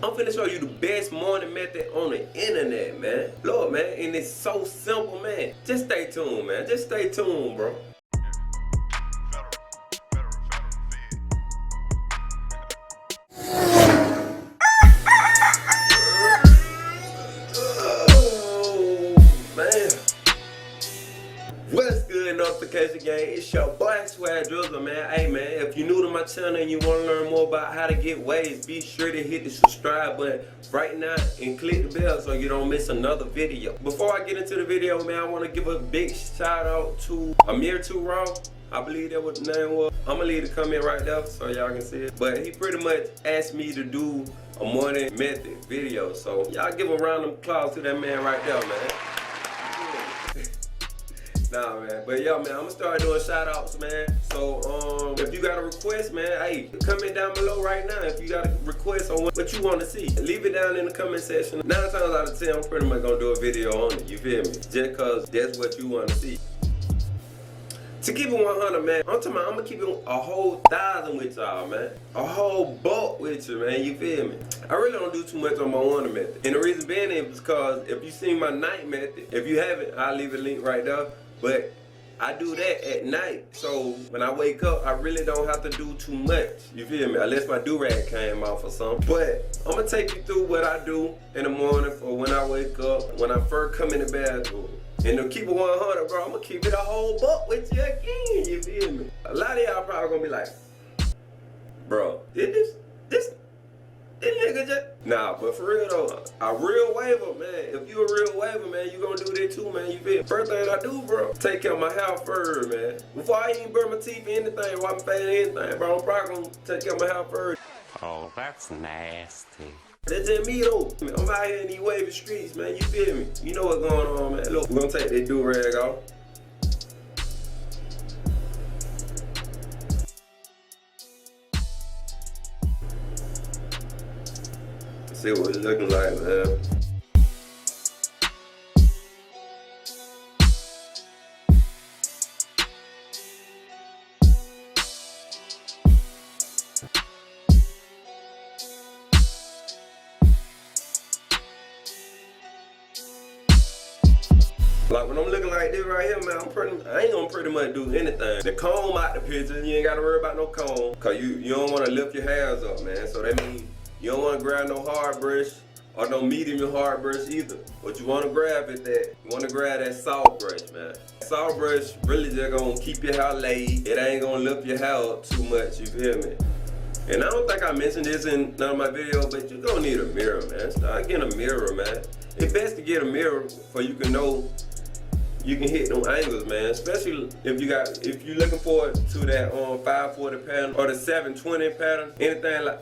I'm finna show you the best morning method on the internet, man. Lord, man, and it's so simple, man. Just stay tuned, man. Just stay tuned, bro. What's good, notification gang? It's your boy SwaggDrizzle, man. Hey man, if you're new to my channel and you want to learn more about how to get waves, be sure to hit the subscribe button right now and click the bell so you don't miss another video. Before I get into the video, man, I want to give a big shout out to Amir 2 Raw. I believe that what the name was. I'm gonna leave the comment right there so y'all can see it. But he pretty much asked me to do a morning method video. So y'all give a round of applause to that man right there, man. Nah, man, but yo, man, I'm gonna start doing shout outs, man. So, if you got a request, man, hey, comment down below right now if you got a request on what you want to see. Leave it down in the comment section. 9 times out of 10, I'm pretty much gonna do a video on it, you feel me? Just cause that's what you want to see. To keep it 100, man, I'm gonna keep it a whole 1,000 with y'all, man. A whole bulk with you, man, you feel me? I really don't do too much on my morning method. And the reason being is because if you seen my night method, if you haven't, I'll leave a link right there. But I do that at night, so when I wake up, I really don't have to do too much, you feel me? Unless my durag came off or something. But I'm gonna take you through what I do in the morning for when I wake up, when I first come in the bathroom. And to keep it 100, bro, I'm gonna keep it a whole buck with you again, you feel me? A lot of y'all probably gonna be like, bro, this nigga just... Nah, but for real though, a real waiver, man. If you a real waiver, man, you gonna do that too, man. You feel? First thing I do, bro, take care of my house first, man. Before I even burn my teeth or anything, while I'm fading anything, bro, I'm probably gonna take care of my house first. Oh, that's nasty. That's just me though. I'm out here in these wavy streets, man. You feel me? You know what's going on, man. Look, we're gonna take that durag off. See what it's looking like, man. Like when I'm looking like this right here, man, I ain't gonna pretty much do anything. The comb out the picture, you ain't gotta worry about no comb. Cause you don't wanna lift your hairs up, man. So that means you don't want to grab no hard brush or no medium hard brush either. What you want to grab is that, you want to grab that soft brush, man. Soft brush really just gonna keep your hair laid. It ain't gonna lift your hair up too much, you feel me? And I don't think I mentioned this in none of my videos, but you're gonna need a mirror, man. Start getting a mirror, man. It's best to get a mirror so you can know you can hit them angles, man. Especially if you're looking forward to that 540 pattern or the 720 pattern, anything like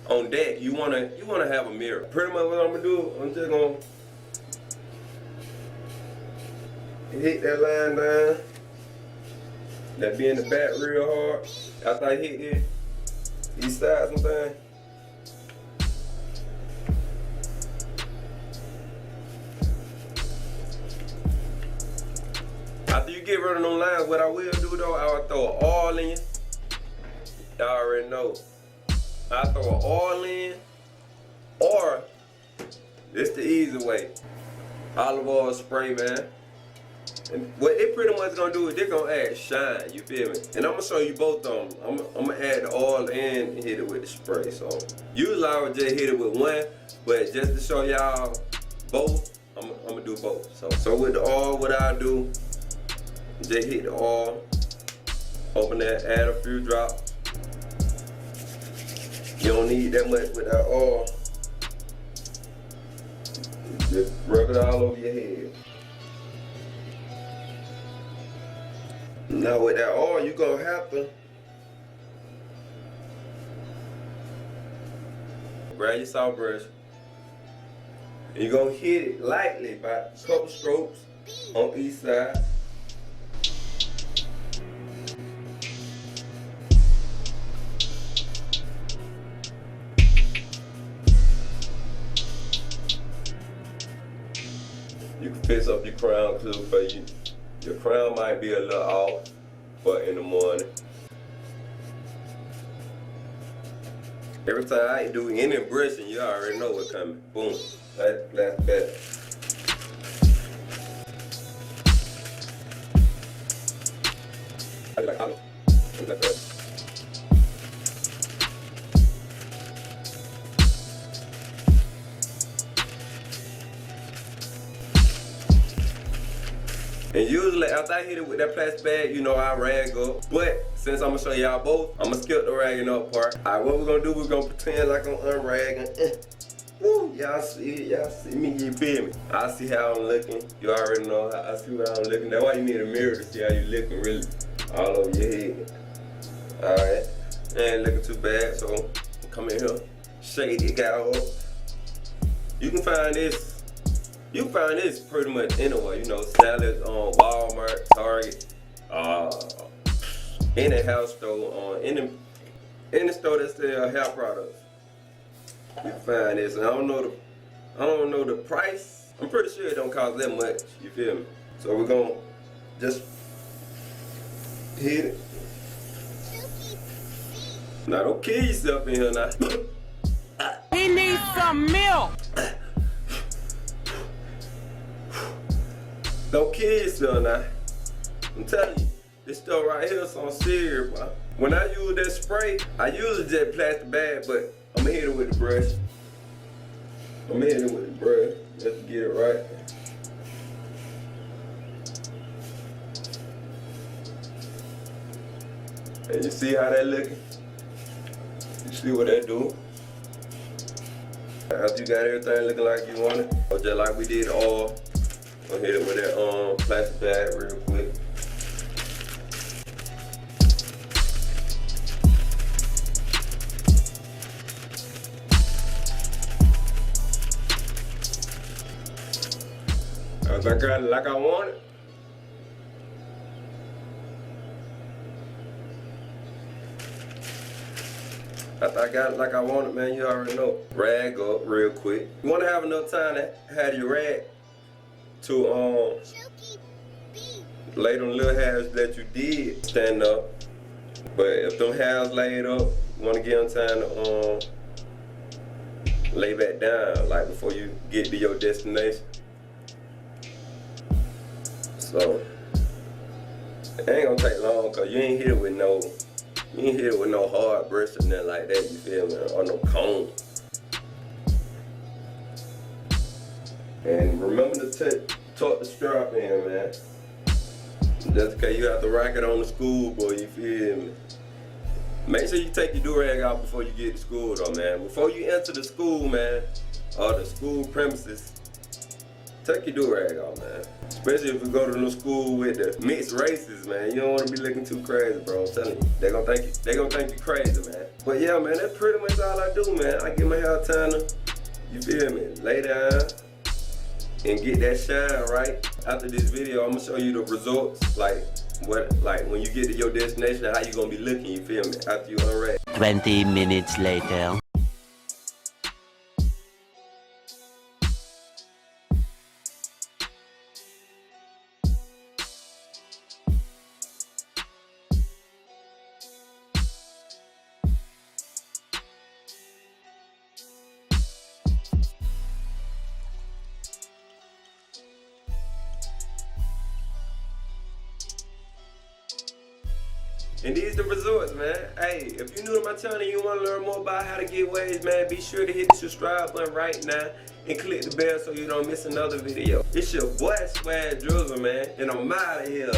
on that, you wanna have a mirror. Pretty much what I'm gonna do, I'm just gonna hit that line down. That be in the back real hard. After I hit it, these sides and things. After you get rid of them lines, what I will do though, I will throw an oil in. Y'all already know. I throw an oil in, or this the easy way. Olive oil spray, man. And what it pretty much gonna do is they're gonna add shine, you feel me? And I'm gonna show you both of them. I'm gonna add the oil and hit it with the spray. So usually I would just hit it with one, but just to show y'all both, I'm gonna do both. So with the oil, what I do, just hit the oil, open that, add a few drops. You don't need that much with that oil. Just rub it all over your head. Now with that oil, you're gonna have to grab your soft brush. And you're gonna hit it lightly by a couple strokes on each side. You can fix up your crown too, but your crown might be a little off, but in the morning. Every time I do any brushing, you already know what's coming. Boom. That's better. Like hollow. Like that. And usually after I hit it with that plastic bag, you know, I rag up. But since I'm gonna show y'all both, I'm gonna skip the ragging up part. Alright, what we're gonna do, we're gonna pretend like I'm unragging. Woo, y'all see it, y'all see me, you feel me? I see how I'm looking. You already know how I see how I'm looking. That's why you need a mirror to see how you looking really all over your head. Alright, ain't looking too bad, so come in here, shade it out. You can find this. You can find this pretty much anywhere, you know, salads on Walmart, Target, any house store, any store that sells hair products. You can find this. And I don't know the price. I'm pretty sure it don't cost that much. You feel me? So we're gonna just hit it. Now don't kill yourself in here now. He needs some milk. Don't kill yourself now. I'm telling you, this stuff right here is something serious, bro. When I use that spray, I usually just plastic bag, but I'm gonna hit it with the brush. Let's get it right. And you see how that looking? You see what that do? After you got everything looking like you want it, or just like we did all. I'll hit it with that plastic bag real quick. As I got it like I want it. After I got it like I want it, man, you already know. Rag up real quick. You wanna have enough time to have your rag to lay them little hairs that you did stand up. But if them hairs laid up, you want to give them time to lay back down, like before you get to your destination. So it ain't gonna take long, cause you ain't hit it with no hard brush or nothing like that. You feel me? Or no comb. And remember to tuck the strap in, man. Just in case you have to rock it on the school, boy, you feel me? Make sure you take your durag out before you get to school, though, man. Before you enter the school, man, or the school premises, take your durag out, man. Especially if you go to the school with the mixed races, man. You don't want to be looking too crazy, bro. I'm telling you, they gonna think you crazy, man. But yeah, man, that's pretty much all I do, man. I give my hair time to, you feel me, lay down and get that shine right. After this video, I'm gonna show you the results, like when you get to your destination, how you gonna be looking, you feel me, after you unwrap. 20 minutes later. And these the results, man. Hey, if you're new to my channel and you want to learn more about how to get waves, man, be sure to hit the subscribe button right now and click the bell so you don't miss another video. It's your boy SwaggDrizzle, man, and I'm out of here.